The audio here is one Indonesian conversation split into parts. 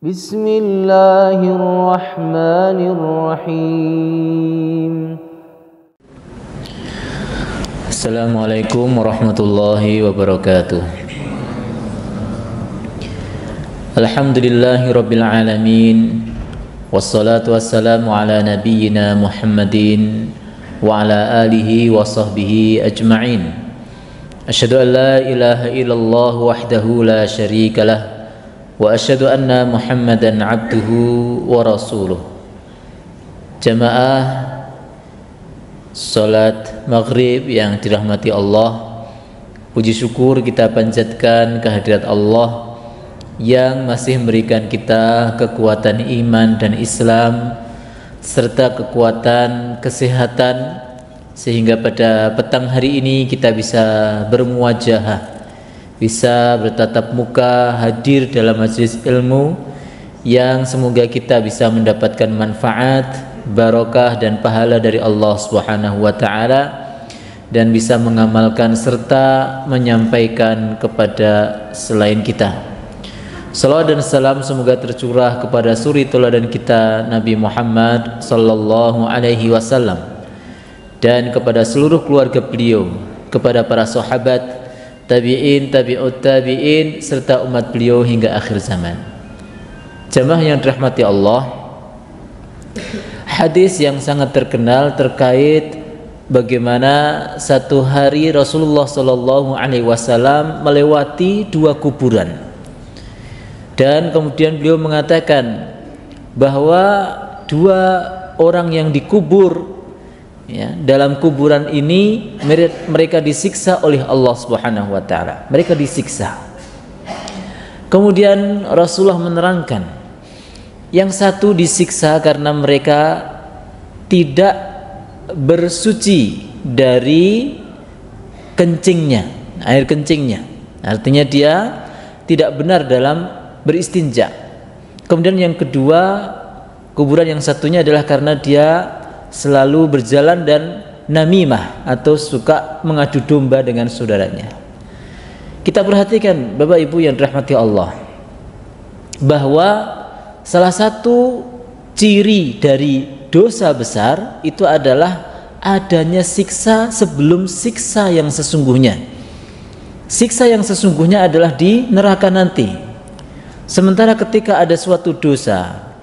Bismillahirrahmanirrahim. Assalamualaikum warahmatullahi wabarakatuh. Alhamdulillahi rabbil alamin. Wassalatu wassalamu ala nabiyyina Muhammadin wa ala alihi wa sahbihi ajma'in. Asyhadu an la ilaha illallah wahdahu la syarika lah wa asyhadu anna Muhammadan abduhu wa rasuluh. Jamaah salat maghrib yang dirahmati Allah, puji syukur kita panjatkan kehadirat Allah yang masih memberikan kita kekuatan iman dan Islam serta kekuatan kesehatan sehingga pada petang hari ini kita bisa bermuwajahah, bisa bertatap muka hadir dalam majelis ilmu yang semoga kita bisa mendapatkan manfaat, barokah dan pahala dari Allah Subhanahu wa taala dan bisa mengamalkan serta menyampaikan kepada selain kita. Salawat dan salam semoga tercurah kepada suri teladan kita Nabi Muhammad sallallahu alaihi wasallam dan kepada seluruh keluarga beliau, kepada para sahabat, tabi'in, tabi'ut tabi'in serta umat beliau hingga akhir zaman. Jamaah yang dirahmati Allah, hadis yang sangat terkenal terkait bagaimana satu hari Rasulullah sallallahu alaihi wasallam melewati dua kuburan. Dan kemudian beliau mengatakan bahwa dua orang yang dikubur, ya, dalam kuburan ini mereka disiksa oleh Allah Subhanahu wa taala. Mereka disiksa. Kemudian Rasulullah menerangkan, yang satu disiksa karena mereka tidak bersuci dari kencingnya, air kencingnya. Artinya dia tidak benar dalam beristinja. Kemudian yang kedua, kuburan yang satunya adalah karena dia selalu berjalan dan namimah atau suka mengadu domba dengan saudaranya. Kita perhatikan Bapak Ibu yang dirahmati Allah, bahwa salah satu ciri dari dosa besar itu adalah adanya siksa sebelum siksa yang sesungguhnya. Siksa yang sesungguhnya adalah di neraka nanti. Sementara ketika ada suatu dosa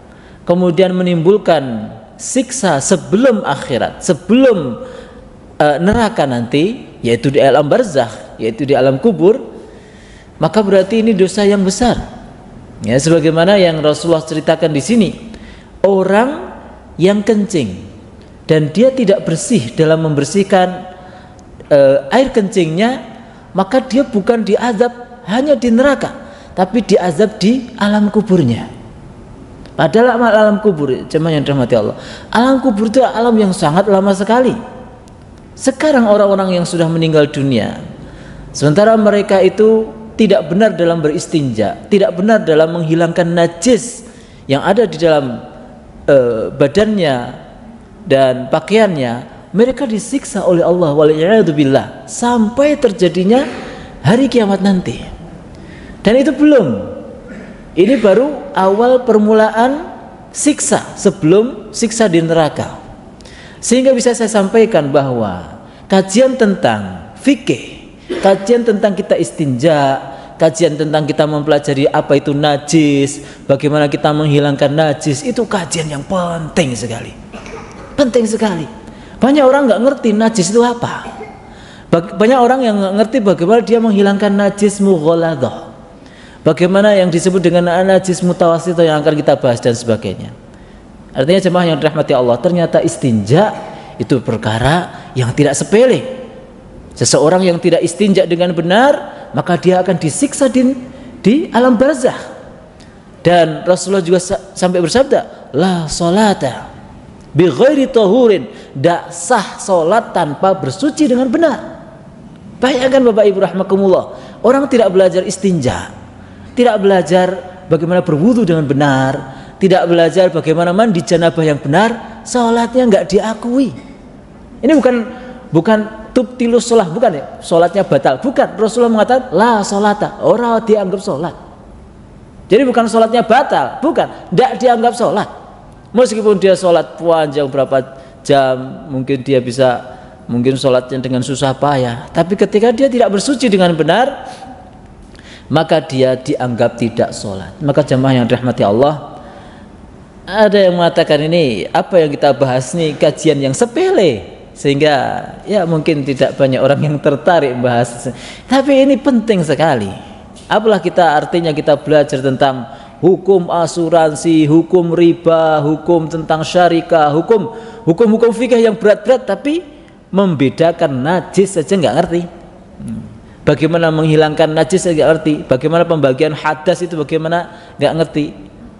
kemudian menimbulkan siksa sebelum akhirat, sebelum neraka nanti, yaitu di alam barzakh, yaitu di alam kubur, maka berarti ini dosa yang besar. Ya, sebagaimana yang Rasulullah ceritakan di sini, orang yang kencing dan dia tidak bersih dalam membersihkan air kencingnya, maka dia bukan diazab hanya di neraka, tapi diazab di alam kuburnya. Padahal alam kubur, jemaah yang dirahmati Allah, alam kubur itu alam yang sangat lama sekali. Sekarang orang-orang yang sudah meninggal dunia, sementara mereka itu tidak benar dalam beristinja, tidak benar dalam menghilangkan najis yang ada di dalam badannya dan pakaiannya, mereka disiksa oleh Allah waliyadzubillah sampai terjadinya hari kiamat nanti. Dan itu belum, ini baru awal permulaan siksa sebelum siksa di neraka. Sehingga bisa saya sampaikan bahwa kajian tentang fikih, kajian tentang kita istinja, kajian tentang kita mempelajari apa itu najis, bagaimana kita menghilangkan najis, itu kajian yang penting sekali. Penting sekali. Banyak orang nggak ngerti najis itu apa. Banyak orang yang nggak ngerti bagaimana dia menghilangkan najis mughaladhah, bagaimana yang disebut dengan najis mutawassithah yang akan kita bahas dan sebagainya. Artinya jemaah yang dirahmati Allah, ternyata istinja itu perkara yang tidak sepele. Seseorang yang tidak istinja dengan benar, maka dia akan disiksa di alam barzakh. Dan Rasulullah juga sampai bersabda, la sholata bi ghairi tahurin, tidak sah salat tanpa bersuci dengan benar. Bayangkan Bapak Ibu rahmakumullah, orang tidak belajar istinja, tidak belajar bagaimana berwudu dengan benar, tidak belajar bagaimana mandi janabah yang benar, salatnya enggak diakui. Ini bukan tubtilus sholah, bukan ya, sholatnya batal, bukan. Rasulullah mengatakan la sholata, orang dianggap sholat. Jadi bukan sholatnya batal, bukan, tidak dianggap sholat. Meskipun dia sholat panjang berapa jam, mungkin dia bisa sholatnya dengan susah payah, tapi ketika dia tidak bersuci dengan benar, maka dia dianggap tidak sholat. Maka jamaah yang dirahmati Allah, ada yang mengatakan ini apa yang kita bahas nih kajian yang sepele, sehingga ya mungkin tidak banyak orang yang tertarik membahas, tapi ini penting sekali. Apalah artinya kita belajar tentang hukum asuransi, hukum riba, hukum tentang syarikah, hukum fikih yang berat-berat, tapi membedakan najis saja nggak ngerti. Bagaimana menghilangkan najis saja nggak ngerti. Bagaimana pembagian hadas itu bagaimana nggak ngerti.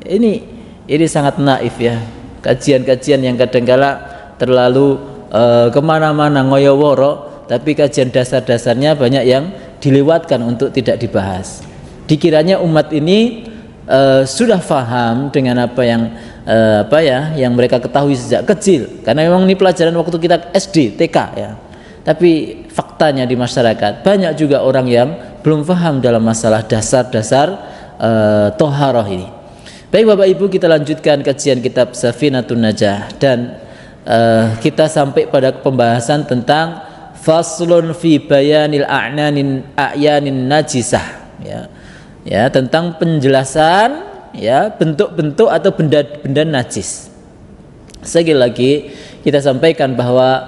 Ini sangat naif ya. Kajian-kajian yang kadang-kala terlalu kemana-mana ngoyo-woro, tapi kajian dasar-dasarnya banyak yang dilewatkan untuk tidak dibahas. Dikiranya umat ini sudah paham dengan apa yang mereka ketahui sejak kecil, karena memang ini pelajaran waktu kita SD, TK ya. Tapi faktanya di masyarakat banyak juga orang yang belum paham dalam masalah dasar-dasar toharoh ini. Baik Bapak Ibu, kita lanjutkan kajian kitab Safinatun Najah, dan kita sampai pada pembahasan tentang faslun fi bayanil a'yanin najisah, ya, tentang penjelasan ya bentuk-bentuk atau benda-benda najis. Sekali lagi kita sampaikan bahwa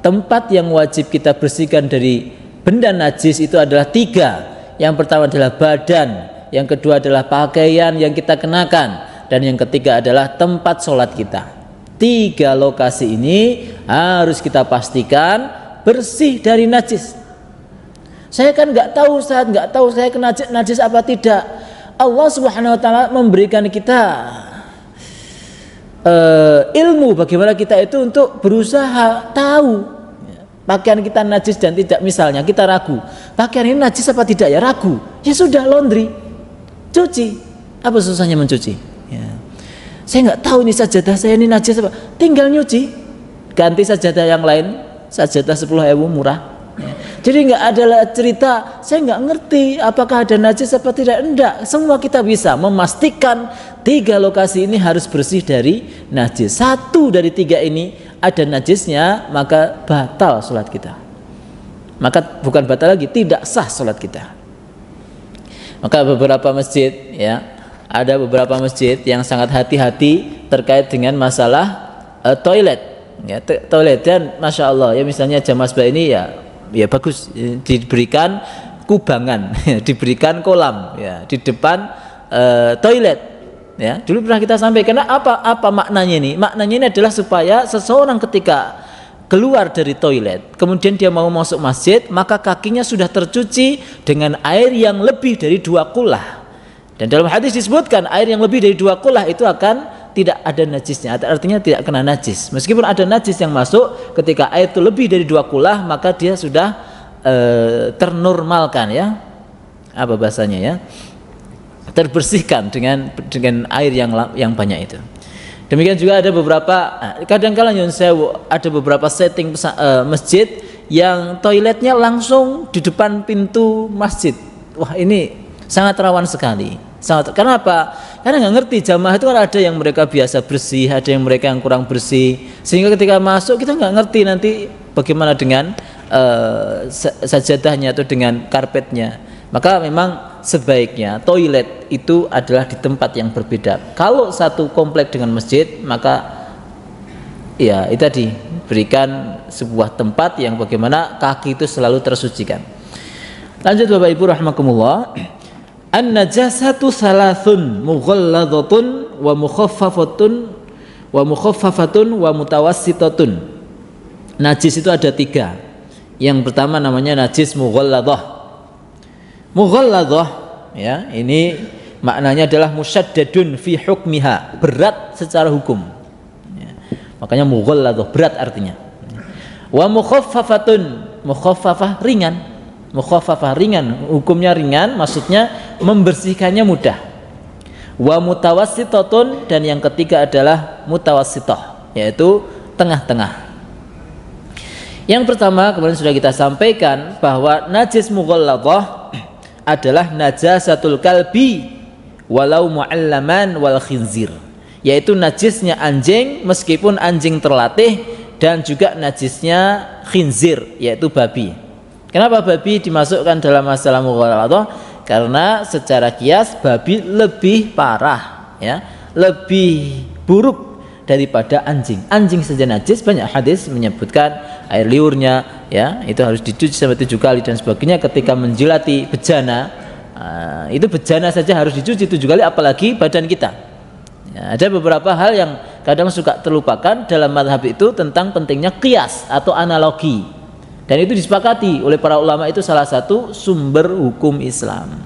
tempat yang wajib kita bersihkan dari benda najis itu adalah 3. Yang pertama adalah badan, yang kedua adalah pakaian yang kita kenakan, dan yang ketiga adalah tempat sholat kita. 3 lokasi ini harus kita pastikan bersih dari najis. Saya kan nggak tahu saya kena najis apa tidak. Allah Subhanahu Wa Taala memberikan kita ilmu bagaimana kita itu untuk berusaha tahu pakaian kita najis dan tidak. Misalnya kita ragu, pakaian ini najis apa tidak ya, ragu, ya sudah laundry, cuci. Apa susahnya mencuci? Ya. Saya nggak tahu ini sajadah saya ini najis apa, tinggal nyuci, ganti sajadah yang lain, sajadah 10.000 murah ya. Jadi nggak ada cerita saya nggak ngerti apakah ada najis apa tidak, enggak. Semua kita bisa memastikan 3 lokasi ini harus bersih dari najis. 1 dari 3 ini ada najisnya, maka batal sholat kita. Maka bukan batal lagi, tidak sah sholat kita. Maka beberapa masjid ya, ada beberapa masjid yang sangat hati-hati terkait dengan masalah toilet. Ya, toilet, dan masya Allah ya, misalnya jamaah sebelah ini ya bagus, diberikan kubangan, diberikan kolam ya di depan toilet ya. Dulu pernah kita sampaikan apa maknanya ini? Maknanya ini adalah supaya seseorang ketika keluar dari toilet kemudian dia mau masuk masjid, maka kakinya sudah tercuci dengan air yang lebih dari 2 kulah. Dan dalam hadis disebutkan air yang lebih dari 2 kulah itu akan tidak ada najisnya, artinya tidak kena najis. Meskipun ada najis yang masuk, ketika air itu lebih dari 2 kulah, maka dia sudah ternormalkan ya, apa bahasanya ya, terbersihkan dengan air yang banyak itu. Demikian juga ada beberapa, kadang-kadang ada beberapa setting masjid yang toiletnya langsung di depan pintu masjid. Wah, ini sangat rawan sekali. Karena apa? Karena nggak ngerti, jamaah itu kan ada yang mereka biasa bersih, ada yang mereka yang kurang bersih, sehingga ketika masuk kita nggak ngerti nanti bagaimana dengan sajadahnya atau dengan karpetnya. Maka memang sebaiknya toilet itu adalah di tempat yang berbeda. Kalau satu komplek dengan masjid, maka ya itu tadi, berikan sebuah tempat yang bagaimana kaki itu selalu tersucikan. Lanjut Bapak Ibu rahimakumullah. An-najasatu salasun mughalladhatun wa mukhaffafatun wa mutawassitatun. Najis itu ada 3. Yang pertama namanya najis mughalladhah. Mughalladhah ya, ini maknanya adalah musyaddadun fi hukmiha, berat secara hukum ya. Makanya mughalladhah, berat artinya. Wa mukhaffafatun, mukhaffafah ringan. Mukhaffafah ringan, hukumnya ringan, maksudnya membersihkannya mudah. Wa mutawassitatun, dan yang ketiga adalah mutawassitah, yaitu tengah-tengah. Yang pertama kemarin sudah kita sampaikan bahwa najis mughalladhah adalah najasatul kalbi walau mu'allaman wal khinzir, yaitu najisnya anjing meskipun anjing terlatih, dan juga najisnya khinzir yaitu babi. Kenapa babi dimasukkan dalam masalah mughaladzah? Karena secara kias babi lebih parah, ya, lebih buruk daripada anjing. Anjing saja najis, banyak hadis menyebutkan air liurnya, ya, itu harus dicuci sampai 7 kali dan sebagainya. Ketika menjilati bejana, itu bejana saja harus dicuci 7 kali, apalagi badan kita. Ya, ada beberapa hal yang kadang suka terlupakan dalam mazhab itu tentang pentingnya qiyas atau analogi, dan itu disepakati oleh para ulama, itu salah satu sumber hukum Islam,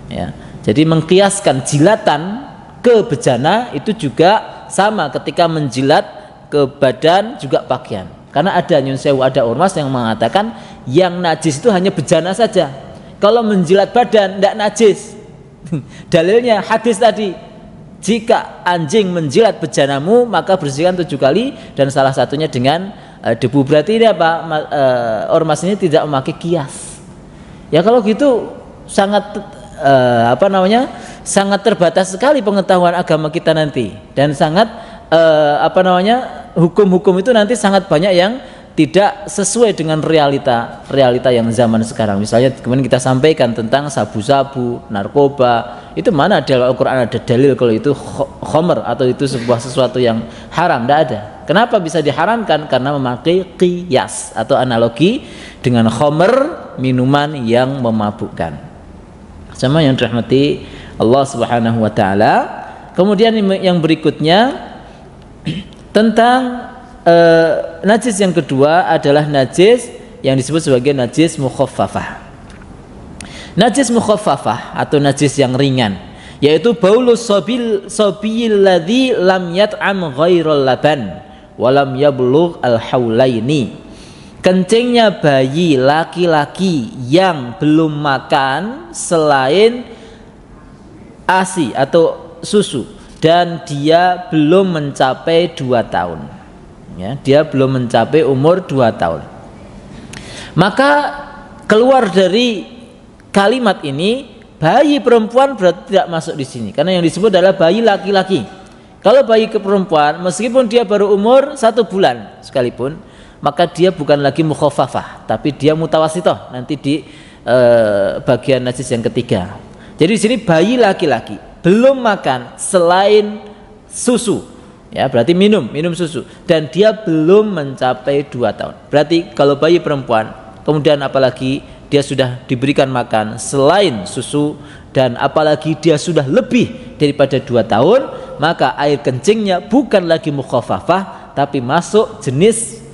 ya. Jadi mengkiaskan jilatan ke bejana itu juga sama ketika menjilat ke badan juga pakaian. Karena ada nyun sewu, ada ormas yang mengatakan yang najis itu hanya bejana saja, kalau menjilat badan tidak najis. Dalilnya hadis tadi, jika anjing menjilat bejanamu maka bersihkan 7 kali, dan salah satunya dengan debu. Berarti ini apa? Ormas ini tidak memakai kias. Ya kalau gitu sangat sangat terbatas sekali pengetahuan agama kita nanti, dan sangat hukum-hukum itu nanti sangat banyak yang tidak sesuai dengan realita yang zaman sekarang. Misalnya kemarin kita sampaikan tentang sabu-sabu, narkoba, itu mana di Al-Quran ada dalil kalau itu khamr atau itu sesuatu yang haram? Tidak ada. Kenapa bisa diharamkan? Karena memakai qiyas atau analogi dengan khamr, minuman yang memabukkan. Sama yang dirahmati Allah Subhanahu wa taala. Kemudian yang berikutnya tentang najis yang kedua adalah najis yang disebut sebagai najis mukhaffafah. Najis mukhaffafah atau najis yang ringan, yaitu baulus sabil ladzi lam yat'am ghairal laban wa lam yablugh al haulaini. Kencingnya bayi laki-laki yang belum makan selain ASI atau susu, dan dia belum mencapai 2 tahun, ya, dia belum mencapai umur 2 tahun, maka keluar dari kalimat ini bayi perempuan berarti tidak masuk di sini, karena yang disebut adalah bayi laki-laki. Kalau bayi perempuan meskipun dia baru umur 1 bulan sekalipun, maka dia bukan lagi mukhaffafah, tapi dia mutawasithah nanti di bagian najis yang ketiga. Jadi di sini bayi laki-laki belum makan selain susu, ya, berarti minum susu, dan dia belum mencapai 2 tahun. Berarti kalau bayi perempuan kemudian apalagi dia sudah diberikan makan selain susu, dan apalagi dia sudah lebih daripada 2 tahun, maka air kencingnya bukan lagi mukhaffafah tapi masuk jenis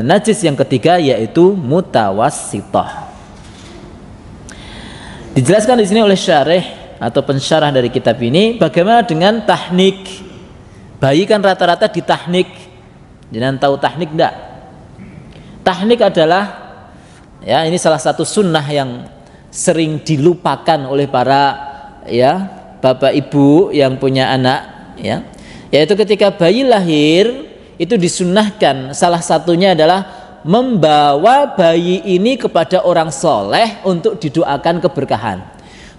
najis yang ketiga, yaitu mutawassithah. Dijelaskan di sini oleh syarih atau pensyarah dari kitab ini bagaimana dengan tahnik. Bayi kan rata-rata ditahnik. Jangan tahu tahnik enggak? Tahnik adalah, ya, ini salah satu sunnah yang sering dilupakan oleh para, ya, bapak ibu yang punya anak, ya, yaitu ketika bayi lahir itu disunnahkan, salah satunya adalah membawa bayi ini kepada orang soleh untuk didoakan keberkahan.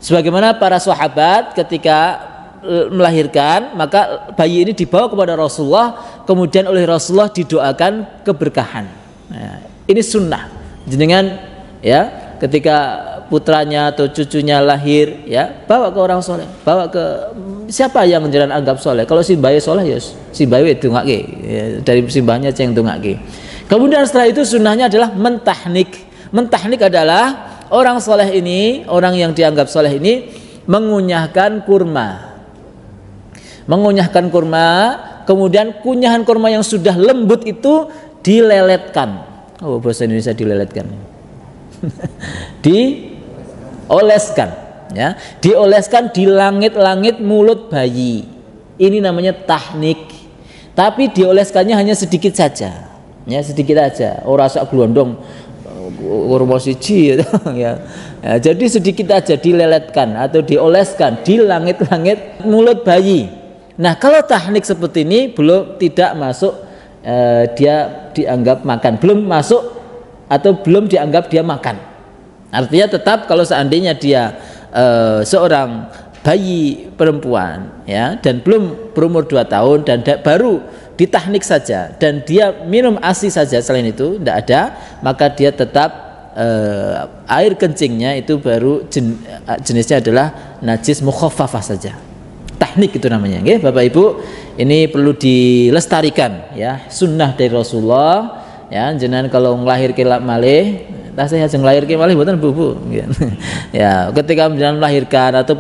Sebagaimana para sahabat ketika melahirkan, maka bayi ini dibawa kepada Rasulullah, kemudian oleh Rasulullah didoakan keberkahan. Nah, ini sunnah. Jenengan, ya, ketika putranya atau cucunya lahir, ya, bawa ke orang soleh, bawa ke siapa yang jenengan anggap soleh. Kalau si bayi soleh, ya si bayi itu ngake, ya, dari simbahnya yang itu ngake. Kemudian setelah itu sunnahnya adalah mentahnik. Mentahnik adalah orang soleh ini, orang yang dianggap soleh ini mengunyahkan kurma. Mengunyahkan kurma, kemudian kunyahan kurma yang sudah lembut itu dileletkan. Oh, bahasa Indonesia dileletkan. Dioleskan, ya, dioleskan di langit-langit mulut bayi. Ini namanya tahnik. Tapi dioleskannya hanya sedikit saja, ya, sedikit aja. Ora sak glondong kurma siji, ya. Ya, jadi sedikit aja dileletkan atau dioleskan di langit-langit mulut bayi. Nah, kalau tahnik seperti ini tidak masuk, dia dianggap makan, belum masuk atau belum dianggap dia makan. Artinya tetap kalau seandainya dia seorang bayi perempuan ya, dan belum berumur 2 tahun dan baru ditahnik saja, dan dia minum ASI saja, selain itu tidak ada, maka dia tetap air kencingnya itu baru jenisnya adalah najis mukhaffafah saja. Tahnik itu namanya. Oke, Bapak Ibu, ini perlu dilestarikan ya, sunnah dari Rasulullah ya. Jenengan kalau nglahirke malih, tasih ajeng nglahirke malih mboten Bu. Ya, ketika jenengan melahirkan atau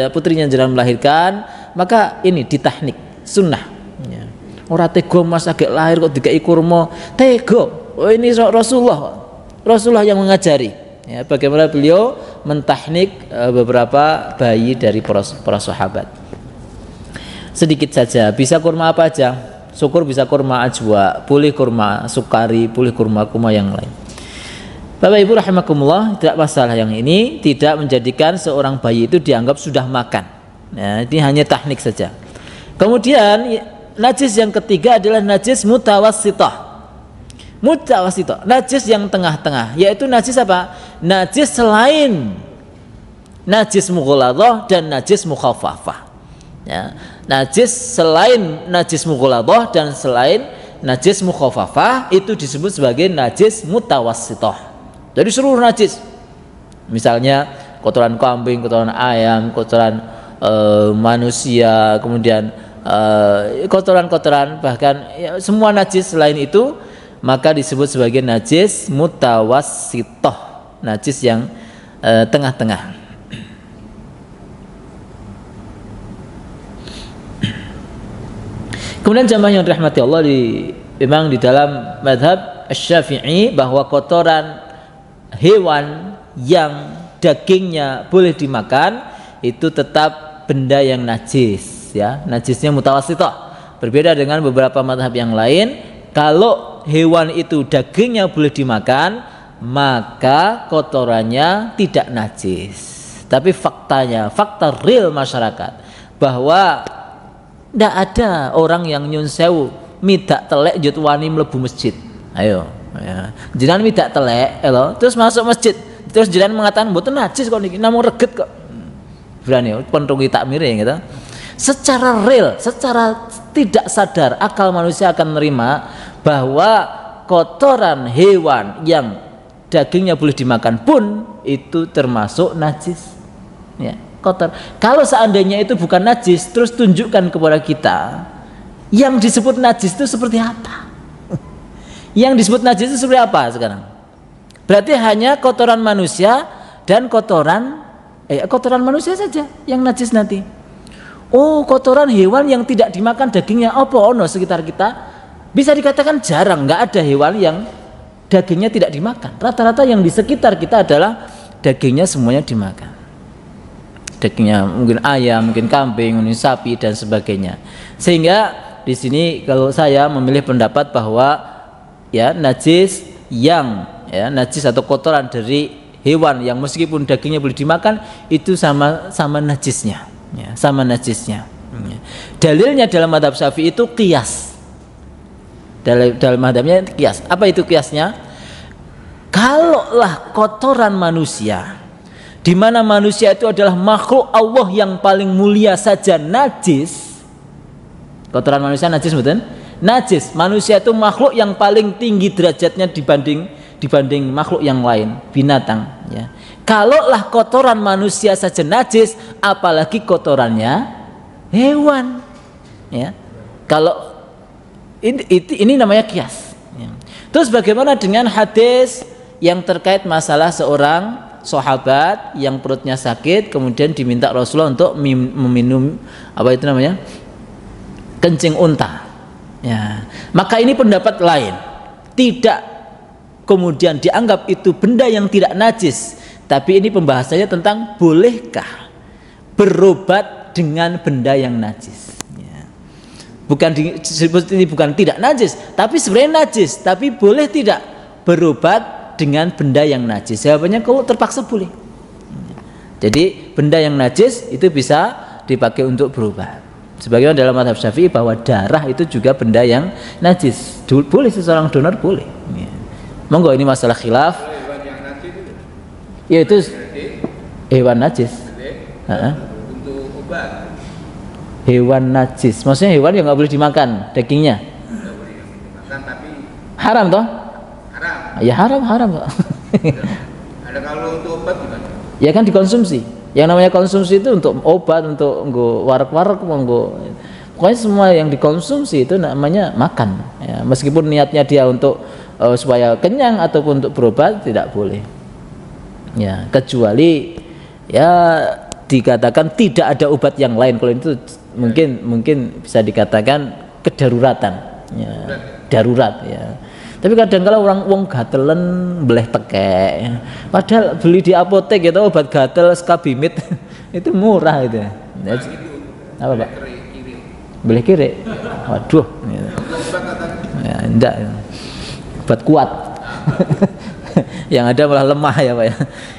putrinya jenengan melahirkan, maka ini ditahnik, sunnah ya. Ora tega Mas agek lahir kok dikai kurma, tega. Oh, ini Rasulullah yang mengajari ya, bagaimana beliau mentahnik beberapa bayi dari para sahabat. Sedikit saja, bisa kurma apa aja, syukur bisa kurma ajwa, boleh kurma sukari, boleh kurma yang lain. Bapak Ibu rahimakumullah, tidak masalah, yang ini tidak menjadikan seorang bayi itu dianggap sudah makan ya, ini hanya tahnik saja. Kemudian najis yang ketiga adalah najis mutawassithah. Najis yang tengah-tengah, yaitu najis apa? Najis selain najis mughaladhah dan najis mukhaffafah ya. Najis selain najis mughaladhah dan selain najis mukhaffafah itu disebut sebagai najis mutawassithah. Jadi seluruh najis, misalnya kotoran kambing, kotoran ayam, kotoran manusia, kemudian kotoran-kotoran, bahkan ya, semua najis selain itu, maka disebut sebagai najis mutawassithah, najis yang tengah-tengah. Kemudian jamaah yang dirahmati Allah, memang di dalam mazhab Asy-Syafi'i bahwa kotoran hewan yang dagingnya boleh dimakan itu tetap benda yang najis ya, najisnya mutawassithah. Berbeda dengan beberapa mazhab yang lain, kalau hewan itu dagingnya boleh dimakan, maka kotorannya tidak najis. Tapi fakta real masyarakat, bahwa tidak ada orang yang nyun sewu midak telek jut wani mlebu masjid. Ayo ya. Jenengan midak telek terus masuk masjid, terus jenengan mengatakan mboten najis kok niki, namung reget kok. Berani pentungi takmir ya gitu. Secara real, secara tidak sadar, akal manusia akan menerima bahwa kotoran hewan yang dagingnya boleh dimakan pun itu termasuk najis ya, kotor. Kalau seandainya itu bukan najis, terus tunjukkan kepada kita yang disebut najis itu seperti apa. Yang disebut najis itu seperti apa sekarang? Berarti hanya kotoran manusia dan kotoran manusia saja yang najis nanti. Oh, kotoran hewan yang tidak dimakan dagingnya apa ono sekitar kita? Bisa dikatakan jarang, nggak ada hewan yang dagingnya tidak dimakan. Rata-rata yang di sekitar kita adalah dagingnya semuanya dimakan. Dagingnya mungkin ayam, mungkin kambing, mungkin sapi dan sebagainya. Sehingga di sini kalau saya memilih pendapat bahwa ya najis atau kotoran dari hewan yang meskipun dagingnya boleh dimakan itu sama najisnya. Ya, sama najisnya. Dalilnya dalam mazhab Syafi'i itu qiyas. Dalam mazhabnya qiyas. Apa itu qiyasnya? Kalaulah kotoran manusia, di mana manusia itu adalah makhluk Allah yang paling mulia saja najis. Kotoran manusia najis betul? Najis. Manusia itu makhluk yang paling tinggi derajatnya dibanding makhluk yang lain, binatang ya. Kalaulah kotoran manusia saja najis, apalagi kotorannya hewan ya. Kalau ini namanya qiyas ya. Terus bagaimana dengan hadis yang terkait masalah seorang sahabat yang perutnya sakit kemudian diminta Rasulullah untuk meminum kencing unta ya. Maka ini pendapat lain, tidak kemudian dianggap itu benda yang tidak najis, tapi ini pembahasannya tentang bolehkah berobat dengan benda yang najis ya. Ini bukan tidak najis, tapi sebenarnya najis, tapi boleh tidak berobat dengan benda yang najis? Jawabannya kalau terpaksa boleh. Jadi benda yang najis itu bisa dipakai untuk berobat. Sebagaimana dalam mazhab Syafi'i bahwa darah itu juga benda yang najis, boleh seseorang donor boleh ya. Monggo, ini masalah khilaf. Yaitu hewan najis. Untuk Hewan najis, maksudnya hewan yang nggak boleh dimakan dagingnya. Nggak boleh dimakan tapi Haram toh? haram. Ya haram kok. Ada kalau untuk obat gimana? Ya kan dikonsumsi. Yang namanya konsumsi itu untuk obat, untuk nggo warak-warak, nggo pokoknya semua yang dikonsumsi itu namanya makan. Ya, meskipun niatnya dia untuk supaya kenyang ataupun untuk berobat tidak boleh. Ya, kecuali ya dikatakan tidak ada obat yang lain. Kalau itu mungkin bisa dikatakan kedaruratan. Ya, darurat ya. Tapi kadang kala orang wong gatelen beleh tekek ya. Padahal beli di apotek gitu obat gatel skabimit itu murah itu. Jadi, apa Pak? Beleh kiri. Waduh. Ya, enggak. Obat kuat. Yang ada malah lemah ya Pak ya.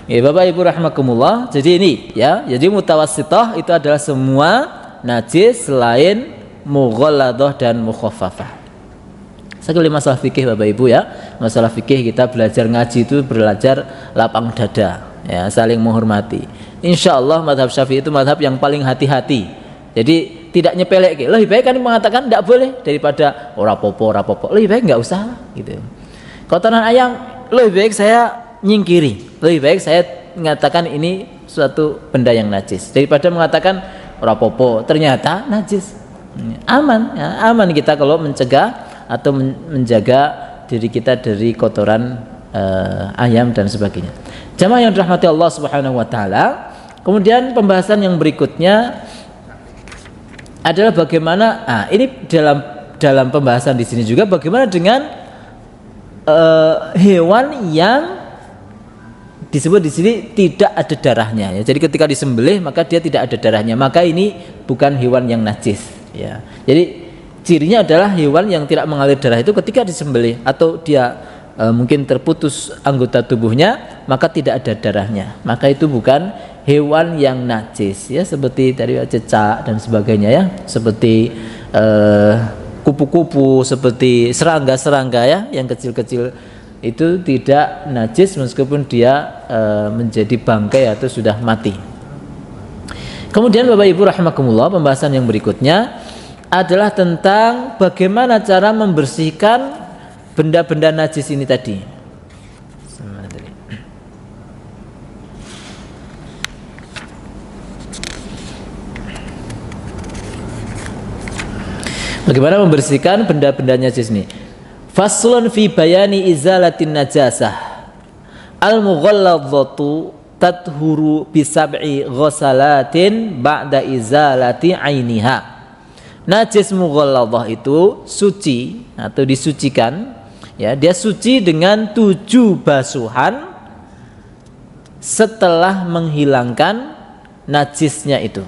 Ya Bapak Ibu rahimakumullah. Jadi ini ya, jadi mutawassithah itu adalah semua najis selain mughalladah dan mukhaffafah. Sekali masalah fikih Bapak Ibu ya, masalah fikih kita belajar ngaji itu belajar lapang dada ya, saling menghormati. Insya Allah madhab Syafi'i itu madhab yang paling hati-hati. Jadi tidak nyepelek, lebih baik kan mengatakan tidak boleh daripada ora popo, lebih baik nggak usah gitu. Kotoran ayam lebih baik saya nyingkiri, lebih baik saya mengatakan ini suatu benda yang najis daripada mengatakan ora popo ternyata najis. Aman ya, aman kita kalau mencegah atau menjaga diri kita dari kotoran ayam dan sebagainya. Jamaah yang dirahmati Allah Subhanahu wa taala. Kemudian pembahasan yang berikutnya adalah bagaimana ini dalam pembahasan di sini juga bagaimana dengan hewan yang disebut di sini tidak ada darahnya ya. Jadi ketika disembelih maka dia tidak ada darahnya, maka ini bukan hewan yang najis ya. Jadi cirinya adalah hewan yang tidak mengalir darah itu ketika disembelih atau dia mungkin terputus anggota tubuhnya maka tidak ada darahnya, maka itu bukan hewan yang najis ya, seperti tadi cecak dan sebagainya ya, seperti kupu-kupu, seperti serangga-serangga ya yang kecil-kecil itu tidak najis meskipun dia menjadi bangkai atau sudah mati. Kemudian Bapak Ibu rahimakumullah, pembahasan yang berikutnya adalah tentang bagaimana cara membersihkan benda-benda najis ini tadi. Bagaimana membersihkan benda-benda najis ini? Faslun fi bayani izalatin najasah. Al-mughalladzatu tathuru bi sab'i ghasalatin ba'da izalati ainiha. Najis mughalladhah itu suci atau disucikan ya, dia suci dengan 7 basuhan setelah menghilangkan najisnya itu.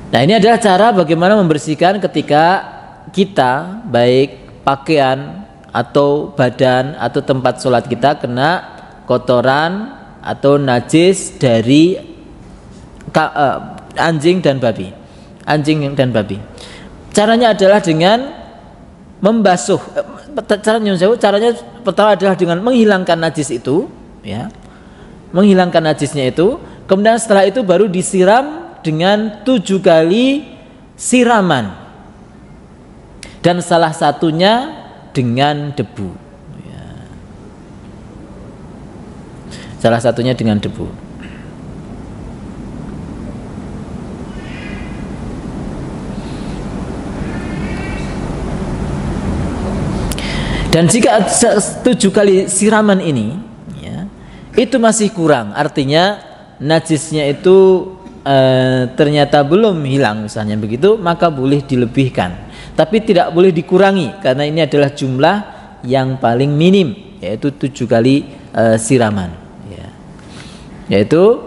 Nah, ini adalah cara bagaimana membersihkan ketika kita baik pakaian atau badan atau tempat sholat kita kena kotoran atau najis dari anjing dan babi. Caranya adalah dengan membasuh. Caranya pertama adalah dengan menghilangkan najis itu, ya, menghilangkan najisnya itu. Kemudian setelah itu baru disiram dengan 7 kali siraman, dan salah satunya dengan debu. Ya. Salah satunya dengan debu. Dan jika 7 kali siraman ini ya, itu masih kurang, artinya najisnya itu ternyata belum hilang misalnya begitu, maka boleh dilebihkan, tapi tidak boleh dikurangi karena ini adalah jumlah yang paling minim, yaitu 7 kali siraman ya. Yaitu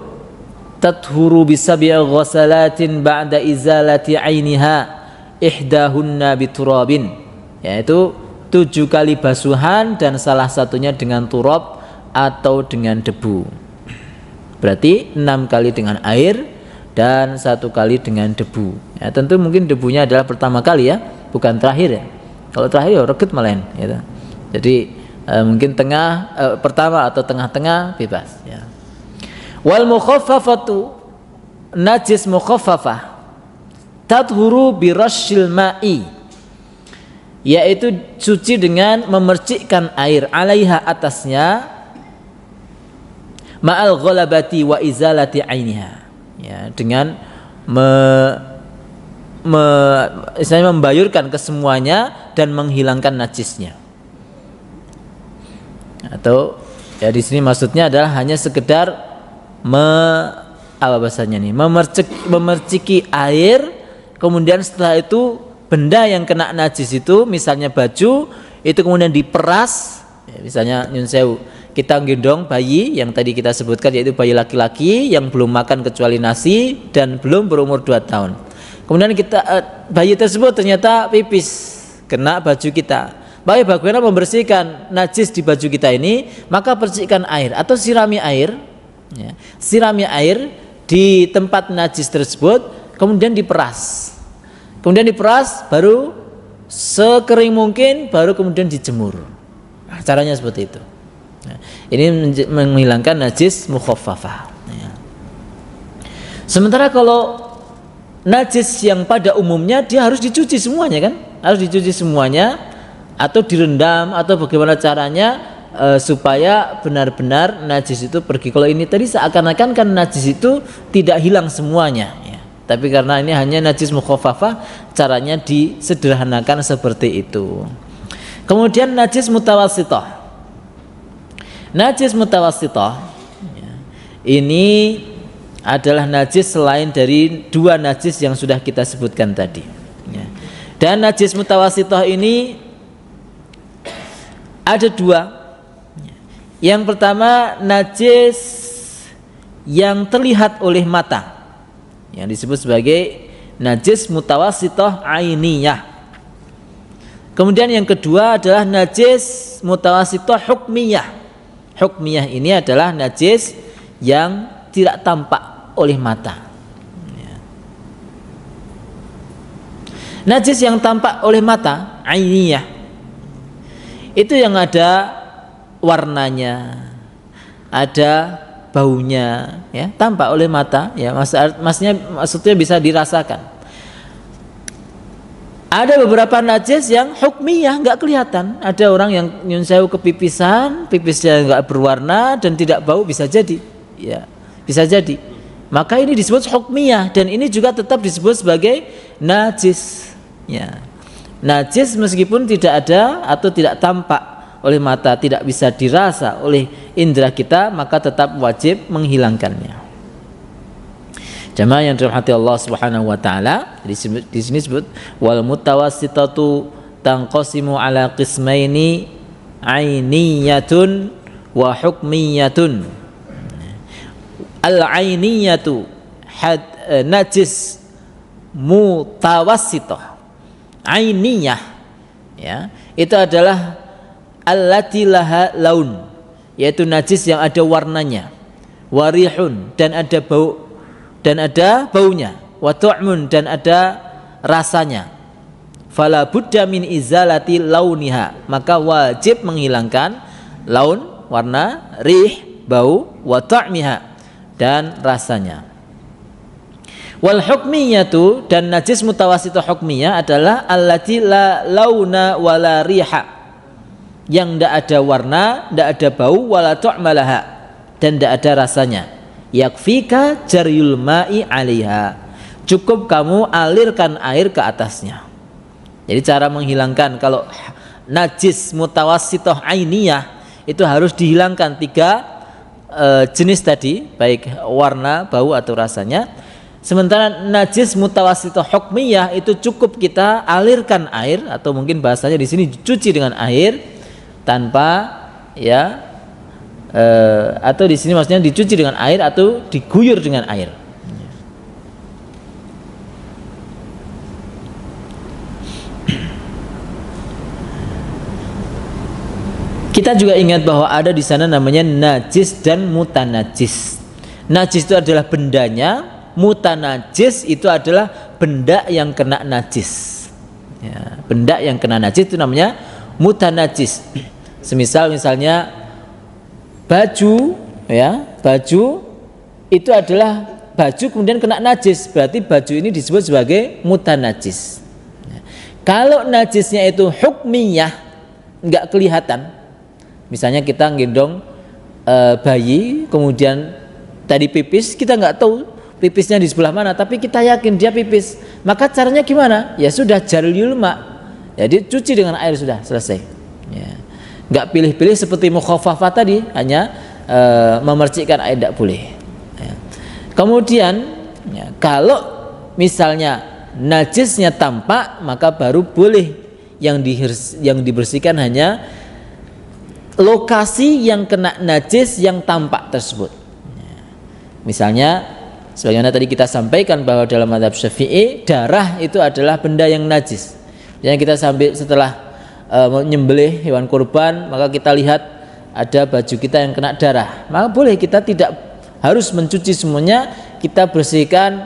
tathuru bisab'i ghasalatin ba'da izalati ainiha ihdahunna biturabin, yaitu 7 kali basuhan dan salah satunya dengan turab atau dengan debu. Berarti 6 kali dengan air dan 1 kali dengan debu. Ya, tentu mungkin debunya adalah pertama kali ya, bukan terakhir ya. Kalau terakhir ya reget malahan ya. Jadi mungkin pertama atau tengah-tengah bebas ya. Wal mukhaffafatu, najis mukhaffafah, tathuru birasyil ma'i, yaitu suci dengan memercikkan air, alaiha atasnya, ma'al ghalabati wa izalati ainiha, ya, dengan istilahnya membayurkan kesemuanya dan menghilangkan najisnya. Atau ya di sini maksudnya adalah hanya sekedar apa bahasanya nih, memerciki air, kemudian setelah itu benda yang kena najis itu, misalnya baju, itu kemudian diperas, ya, misalnya nyun sewu, kita gendong bayi yang tadi kita sebutkan, yaitu bayi laki-laki yang belum makan kecuali nasi dan belum berumur 2 tahun. Kemudian kita bayi tersebut ternyata pipis kena baju kita. Baik, bagaimana membersihkan najis di baju kita ini? Maka percikan air atau sirami air, ya, sirami air di tempat najis tersebut, kemudian diperas. Kemudian diperas, baru sekering mungkin, baru kemudian dijemur. Nah, caranya seperti itu. Nah, ini menghilangkan najis mukhaffafah. Ya. Sementara kalau najis yang pada umumnya dia harus dicuci semuanya, kan? Harus dicuci semuanya, atau direndam, atau bagaimana caranya supaya benar-benar najis itu pergi. Kalau ini tadi seakan-akan kan najis itu tidak hilang semuanya, ya. Tapi karena ini hanya najis mukhaffafah, caranya disederhanakan seperti itu. Kemudian najis mutawassithah. Najis mutawassithah, ya, ini adalah najis selain dari 2 najis yang sudah kita sebutkan tadi, ya. Dan najis mutawassithah ini ada 2. Yang pertama, najis yang terlihat oleh mata, yang disebut sebagai najis mutawassithah ainiyah. Kemudian yang kedua adalah najis mutawassithah hukmiyah. Hukmiyah ini adalah najis yang tidak tampak oleh mata. Najis yang tampak oleh mata, ainiyah, itu yang ada warnanya, ada baunya, ya, tampak oleh mata, ya, maksudnya bisa dirasakan. Ada beberapa najis yang hukmiyah, nggak kelihatan. Ada orang yang nyun sewu kepipisan, pipisnya nggak berwarna dan tidak bau, bisa jadi, ya, bisa jadi. Maka ini disebut hukmiyah, dan ini juga tetap disebut sebagai najis, ya. Najis meskipun tidak ada atau tidak tampak oleh mata, tidak bisa dirasa oleh indera kita, maka tetap wajib menghilangkannya. Jamaah yang dirahmati Allah Subhanahu wa taala, di sini disebut wal mutawassitatu tanqasimu ala qismaini ainiyatun wa hukmiyatun. Al ainiyatu najis mutawassithah. Ainiyah, ya, itu adalah allati laha laun, yaitu najis yang ada warnanya, warihun, dan ada baunya, wa tu'mun, dan ada rasanya. Fala budda min izalati launiha, maka wajib menghilangkan laun, warna, rih, bau, wa ta'miha, dan rasanya. Wal hukmiyatu, dan najis mutawassithah hukmiyah adalah allati la launa wala riha, yang tidak ada warna, tidak ada bau, wala tu'malaha, dan tidak ada rasanya. Yakfika jaryul ma'i 'alaiha, cukup kamu alirkan air ke atasnya. Jadi cara menghilangkan kalau najis mutawassithah ainiyah itu harus dihilangkan 3 jenis tadi, baik warna, bau, atau rasanya. Sementara najis mutawassithah hukmiyah itu cukup kita alirkan air, atau mungkin bahasanya di sini dicuci dengan air tanpa, ya, atau di sini maksudnya dicuci dengan air atau diguyur dengan air. Kita juga ingat bahwa ada di sana namanya najis dan mutanajis. Najis itu adalah bendanya, mutanajis itu adalah benda yang kena najis, ya, benda yang kena najis itu namanya mutanajis. Misalnya baju, ya, baju itu adalah baju kemudian kena najis, berarti baju ini disebut sebagai mutanajis. Kalau najisnya itu hukmiyah, nggak kelihatan, misalnya kita gendong bayi, kemudian tadi pipis, kita nggak tahu pipisnya di sebelah mana, tapi kita yakin dia pipis, maka caranya gimana? Ya sudah, jarul yulma, jadi cuci dengan air, sudah selesai. Ya. Nggak pilih-pilih seperti mukhafafah tadi, hanya memercikkan air, tidak boleh. Ya. Kemudian ya, kalau misalnya najisnya tampak, maka baru boleh yang dibersihkan hanya lokasi yang kena najis yang tampak tersebut. Ya. Misalnya sebagaimana tadi kita sampaikan bahwa dalam mazhab Syafi'i darah itu adalah benda yang najis. Yang kita sambil setelah menyembelih hewan kurban, maka kita lihat ada baju kita yang kena darah, maka boleh, kita tidak harus mencuci semuanya, kita bersihkan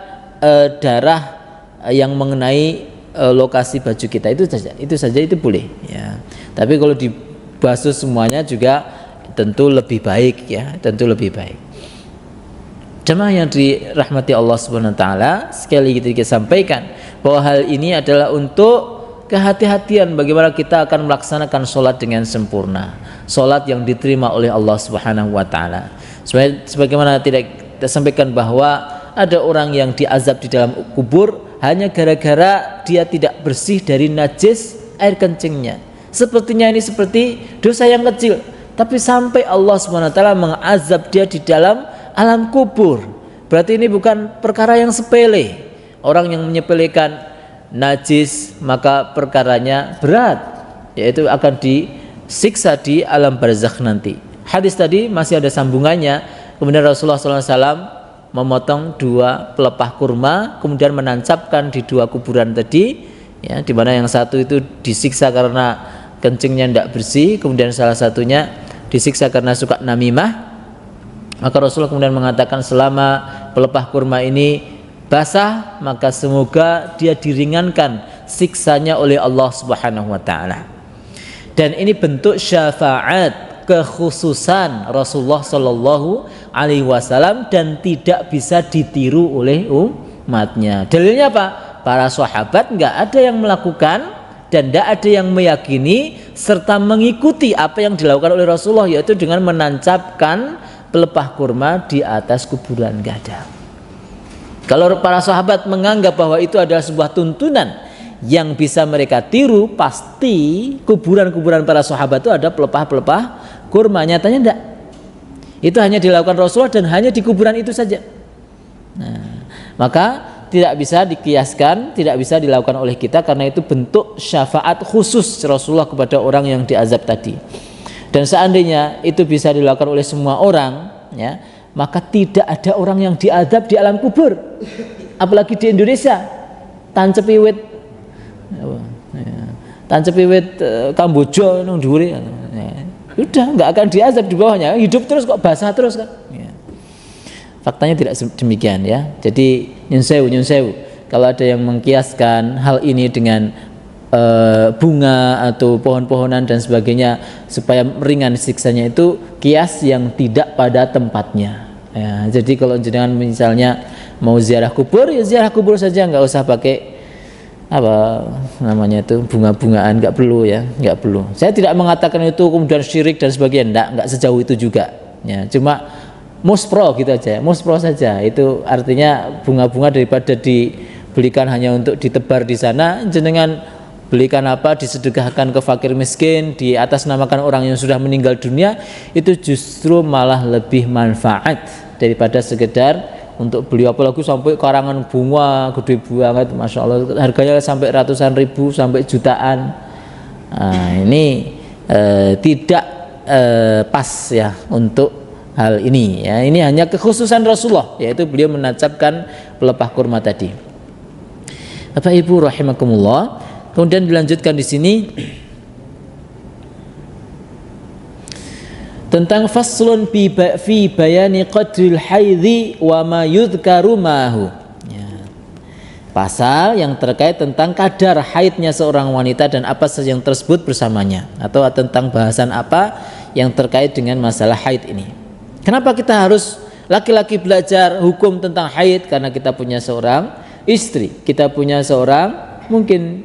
darah yang mengenai lokasi baju kita, itu saja itu boleh. Ya. Tapi kalau dibasuh semuanya juga tentu lebih baik, ya, tentu lebih baik. Jemaah yang dirahmati Allah Subhanahu wa taala, sekali lagi kita sampaikan bahwa hal ini adalah untuk kehati-hatian bagaimana kita akan melaksanakan sholat dengan sempurna, sholat yang diterima oleh Allah Subhanahu wa taala. Sebagaimana tidak kita sampaikan bahwa ada orang yang diazab di dalam kubur hanya gara-gara dia tidak bersih dari najis air kencingnya. Sepertinya ini seperti dosa yang kecil, tapi sampai Allah Subhanahu wa taala mengazab dia di dalam alam kubur, berarti ini bukan perkara yang sepele. Orang yang menyepelekan najis maka perkaranya berat, yaitu akan disiksa di alam barzakh nanti. Hadis tadi masih ada sambungannya. Kemudian Rasulullah SAW memotong 2 pelepah kurma, kemudian menancapkan di 2 kuburan tadi, ya, di mana yang satu itu disiksa karena kencingnya tidak bersih, kemudian salah satunya disiksa karena suka namimah. Maka Rasulullah kemudian mengatakan, selama pelepah kurma ini basah, maka semoga dia diringankan siksanya oleh Allah Subhanahu wa taala. Dan ini bentuk syafaat, kekhususan Rasulullah Shallallahu alaihi wasallam, dan tidak bisa ditiru oleh umatnya. Dalilnya apa? Para sahabat nggak ada yang melakukan dan tidak ada yang meyakini serta mengikuti apa yang dilakukan oleh Rasulullah, yaitu dengan menancapkan pelepah kurma di atas kuburan, nggak ada. Kalau para sahabat menganggap bahwa itu adalah sebuah tuntunan yang bisa mereka tiru, pasti kuburan-kuburan para sahabat itu ada pelepah-pelepah kurma. Nyatanya enggak. Itu hanya dilakukan Rasulullah dan hanya di kuburan itu saja. Nah, maka tidak bisa dikiaskan, tidak bisa dilakukan oleh kita, karena itu bentuk syafaat khusus Rasulullah kepada orang yang diazab tadi. Dan seandainya itu bisa dilakukan oleh semua orang, ya, maka tidak ada orang yang diazab di alam kubur. Apalagi di Indonesia, tancepi wit Kamboja nang dhuwure, udah nggak akan diazab di bawahnya, hidup terus kok, basah terus kan. Ya. Faktanya tidak demikian, ya. Jadi nyun sewu, kalau ada yang mengkiaskan hal ini dengan bunga atau pohon-pohonan dan sebagainya supaya ringan siksanya, itu kias yang tidak pada tempatnya, ya. Jadi kalau jenengan misalnya mau ziarah kubur, ya ziarah kubur saja, nggak usah pakai apa namanya itu bunga-bungaan, nggak perlu, ya, nggak perlu. Saya tidak mengatakan itu kemudian syirik dan sebagainya, nggak sejauh itu juga, ya. Cuma muspro gitu aja, muspro saja. Itu artinya bunga-bunga daripada dibelikan hanya untuk ditebar di sana, jenengan belikan apa, disedekahkan ke fakir miskin, di atas namakan orang yang sudah meninggal dunia, itu justru malah lebih manfaat daripada sekedar untuk beli, apalagi sampai karangan bunga gede banget, masya Allah, harganya sampai ratusan ribu sampai jutaan. Nah, ini tidak pas, ya, untuk hal ini, ya. Ini hanya kekhususan Rasulullah, yaitu beliau menancapkan pelepah kurma tadi. Bapak Ibu rahimakumullah. Kemudian dilanjutkan di sini tentang faslun fi bayani qadril haidhi wa ma yudhkaru mahu, ya. Pasal yang terkait tentang kadar haidnya seorang wanita dan apa saja yang tersebut bersamanya, atau tentang bahasan apa yang terkait dengan masalah haid ini. Kenapa kita harus Laki-laki belajar hukum tentang haid karena kita punya seorang istri, kita punya seorang mungkin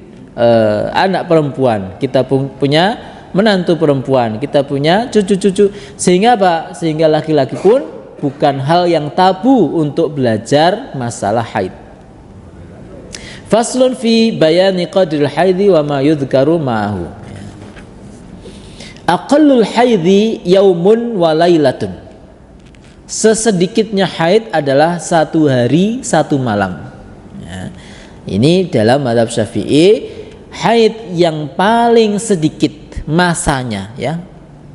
anak perempuan, kita punya menantu perempuan, kita punya cucu-cucu, sehingga apa? Sehingga laki-laki pun bukan hal yang tabu untuk belajar masalah haid. Faslun fi bayani qadril haidhi wa ma yudhkaru ma'ahu. Aqallul haidhi yaumun wa lailatun. Sesedikitnya haid adalah 1 hari 1 malam. Ya. Ini dalam mazhab Syafi'i, haid yang paling sedikit masanya, ya,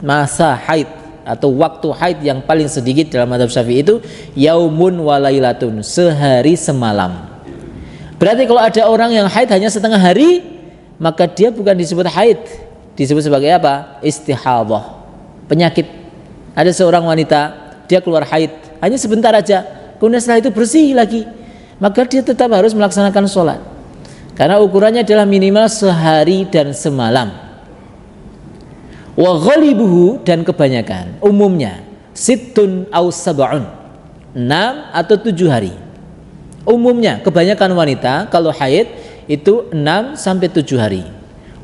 masa haid atau waktu haid yang paling sedikit dalam mazhab Syafi'i itu yaumun wa lailatun, sehari semalam. Berarti kalau ada orang yang haid hanya setengah hari, maka dia bukan disebut haid, disebut sebagai apa? Istihadhah, penyakit. Ada seorang wanita, dia keluar haid hanya sebentar aja, kemudian setelah itu bersih lagi, maka dia tetap harus melaksanakan sholat karena ukurannya adalah minimal sehari dan semalam. Wa ghalibuhu, dan kebanyakan, umumnya sittun aw sab'un, 6 atau 7 hari. Umumnya kebanyakan wanita kalau haid itu 6 sampai 7 hari.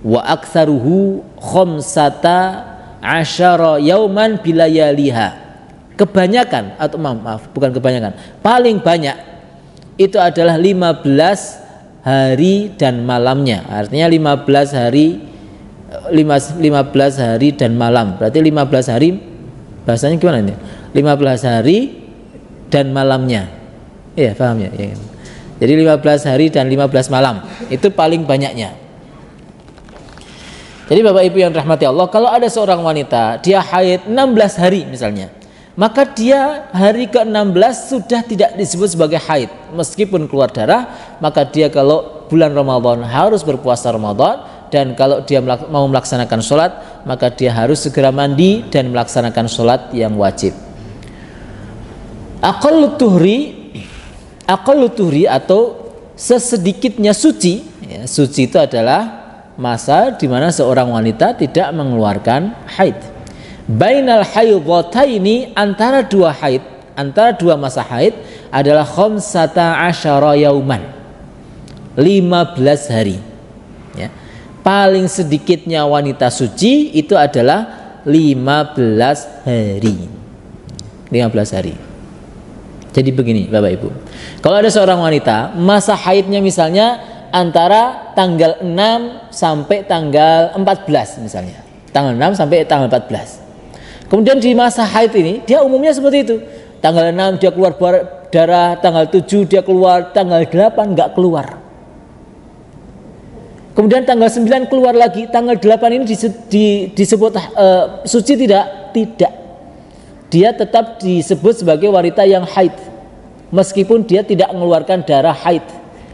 Wa aktsaruhu khamsata asyara yauman bilayaliha. Kebanyakan atau maaf bukan kebanyakan, paling banyak itu adalah 15 hari dan malamnya. Artinya 15 hari dan malam. Berarti 15 hari bahasanya gimana ini? 15 hari dan malamnya. Iya, paham ya? Ya. Jadi 15 hari dan 15 malam itu paling banyaknya. Jadi Bapak Ibu yang rahmati Allah, kalau ada seorang wanita dia haid 16 hari misalnya, maka dia hari ke-16 sudah tidak disebut sebagai haid. Meskipun keluar darah, maka dia kalau bulan Ramadan harus berpuasa Ramadan, dan kalau dia mau melaksanakan sholat, maka dia harus segera mandi dan melaksanakan sholat yang wajib. Aqallu tuhri atau sesedikitnya suci, ya, suci itu adalah masa di mana seorang wanita tidak mengeluarkan haid. Bainal haidhataini, antara dua haid, antara dua masa haid adalah khamsata asyara yauman, 15 hari, ya. Paling sedikitnya wanita suci itu adalah 15 hari. 15 hari. Jadi begini Bapak Ibu, kalau ada seorang wanita masa haidnya misalnya antara tanggal 6 sampai tanggal 14 misalnya, tanggal 6 sampai tanggal 14. Kemudian di masa haid ini dia umumnya seperti itu. Tanggal 6 dia keluar darah, tanggal 7 dia keluar, tanggal 8 enggak keluar. Kemudian tanggal 9 keluar lagi, tanggal 8 ini disebut suci tidak? Tidak. Dia tetap disebut sebagai wanita yang haid meskipun dia tidak mengeluarkan darah haid.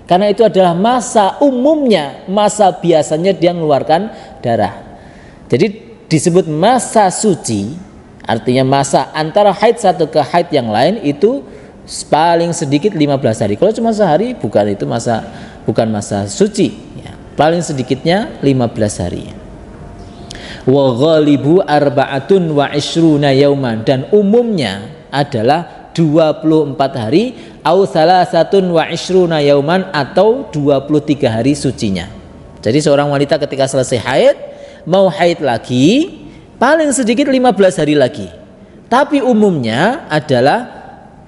Karena itu adalah masa umumnya, masa biasanya dia mengeluarkan darah. Jadi disebut masa suci, artinya masa antara haid satu ke haid yang lain itu paling sedikit 15 hari. Kalau cuma sehari bukan masa suci, ya. Paling sedikitnya 15 hari. Wa ghalibu arba'atun wa ishruna yauman, dan umumnya adalah 24 hari, au salasatun wa ishruna yauman, atau 23 hari sucinya. Jadi seorang wanita ketika selesai haid mau haid lagi paling sedikit 15 hari lagi, tapi umumnya adalah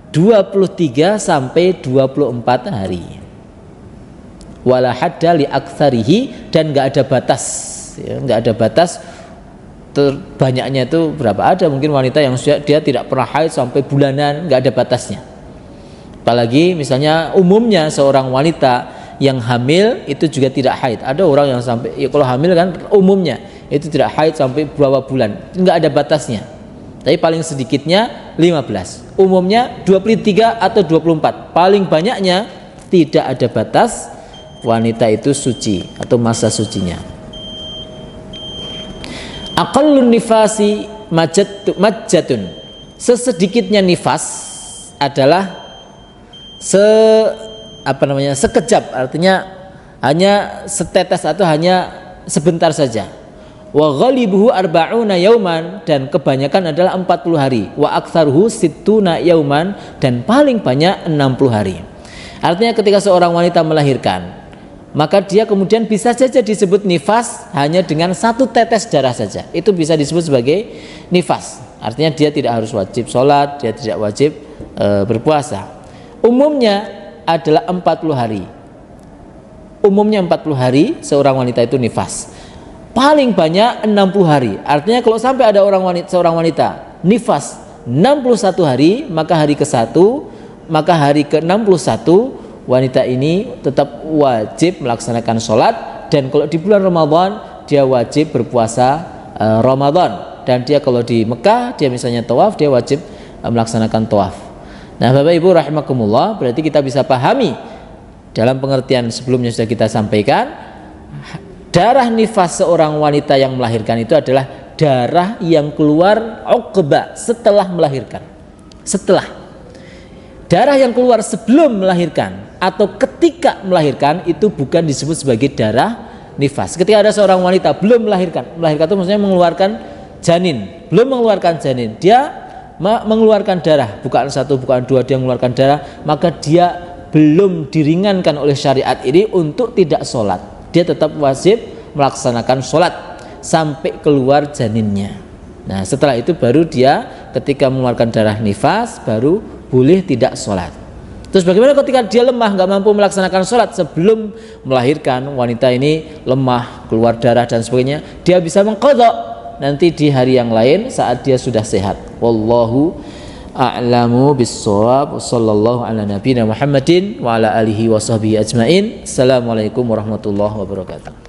23 sampai 24 hari. Wala hadda li aktsarihi, dan enggak ada batas, ya, enggak ada batas terbanyaknya itu berapa. Ada mungkin wanita yang dia tidak pernah haid sampai bulanan, enggak ada batasnya. Apalagi misalnya umumnya seorang wanita yang hamil itu juga tidak haid. Ada orang yang sampai, ya kalau hamil kan umumnya itu tidak haid sampai berapa bulan, enggak ada batasnya. Tapi paling sedikitnya 15, umumnya 23 atau 24. Paling banyaknya tidak ada batas, wanita itu suci atau masa sucinya. Aqallun nifasi majjatun, sesedikitnya nifas adalah sekejap, artinya hanya setetes atau hanya sebentar saja. wa ghalibuhu arba'una yauman, dan kebanyakan adalah 40 hari, wa aktsaruhu sittuna yauman, dan paling banyak 60 hari. Artinya ketika seorang wanita melahirkan, maka dia kemudian bisa saja disebut nifas hanya dengan 1 tetes darah saja, itu bisa disebut sebagai nifas. Artinya dia tidak harus wajib sholat, dia tidak wajib berpuasa. Umumnya adalah 40 hari. Umumnya 40 hari seorang wanita itu nifas. Paling banyak 60 hari. Artinya kalau sampai ada seorang wanita nifas 61 hari, maka hari ke-1, maka hari ke-61 wanita ini tetap wajib melaksanakan sholat, dan kalau di bulan Ramadan dia wajib berpuasa Ramadan, dan dia kalau di Mekah dia misalnya tawaf, dia wajib melaksanakan tawaf. Nah, Bapak Ibu rahimakumullah, berarti kita bisa pahami dalam pengertian sebelumnya sudah kita sampaikan, darah nifas seorang wanita yang melahirkan itu adalah darah yang keluar uqba, setelah melahirkan. Setelah darah yang keluar sebelum melahirkan atau ketika melahirkan itu bukan disebut sebagai darah nifas. Ketika ada seorang wanita belum melahirkan itu maksudnya mengeluarkan janin, belum mengeluarkan janin, dia mengeluarkan darah, bukaan 1, bukaan 2, dia mengeluarkan darah, maka dia belum diringankan oleh syariat ini untuk tidak sholat. Dia tetap wajib melaksanakan sholat sampai keluar janinnya. Nah, setelah itu baru dia ketika mengeluarkan darah nifas baru boleh tidak sholat. Terus bagaimana ketika dia lemah, nggak mampu melaksanakan sholat sebelum melahirkan, wanita ini lemah, keluar darah dan sebagainya, dia bisa mengqadha nanti di hari yang lain saat dia sudah sehat. Wallahu a'lamu bis-shawab. Sallallahu ala nabiyina Muhammadin wa ala alihi wa sahbihi ajmain. Assalamualaikum warahmatullahi wabarakatuh.